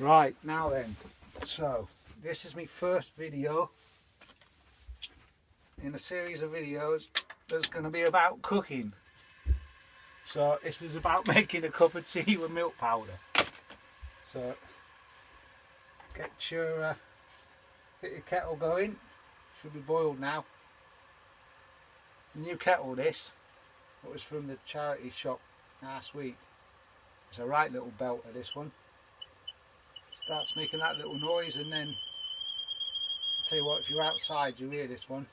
Right, now then, so this is my first video in a series of videos that's going to be about cooking. So this is about making a cup of tea with milk powder. So get your kettle going, should be boiled now. New kettle this, it was from the charity shop last week. It's a right little belter, this one. Starts making that little noise, and then I'll tell you what, if you're outside you hear this one.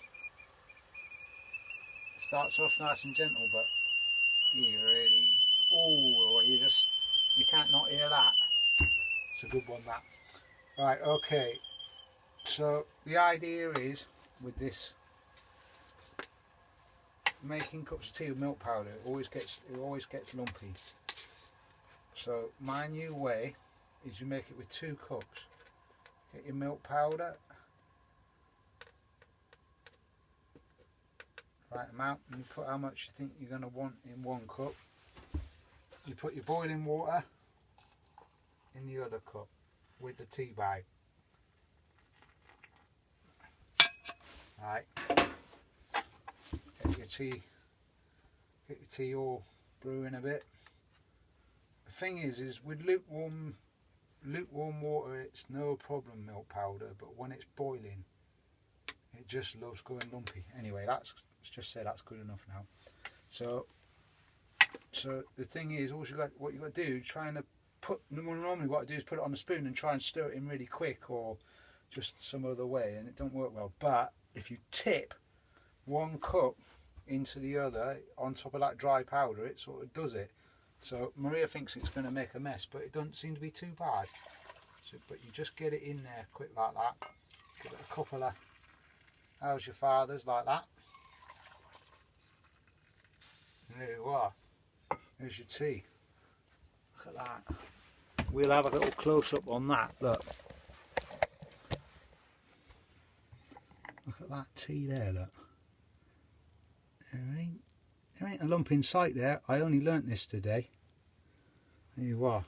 It starts off nice and gentle, but you really, oh, you can't not hear that. It's a good one, that. Right, okay, so the idea is with this making cups of tea with milk powder, it always gets lumpy. So my new way is you make it with 2 cups. Get your milk powder, right amount, and you put how much you think you're going to want in 1 cup. You put your boiling water in the other cup with the tea bag. Right. Get your tea all brewing a bit. The thing is with lukewarm water it's no problem, milk powder, but when it's boiling it just loves going lumpy. Anyway, let's just say that's good enough now. So the thing is, what you got to do, normally what I do is put it on a spoon and try and stir it in really quick, or just some other way, and it don't work well. But if you tip 1 cup into the other on top of that dry powder, it sort of does it. So Maria thinks it's going to make a mess, but it doesn't seem to be too bad. So, but you just get it in there quick like that. Give it a couple of how's your father's like that. And there you are. There's your tea. Look at that. We'll have a little close up on that. Look. Look at that tea there, look. There ain't a lump in sight there. I only learnt this today. There you are.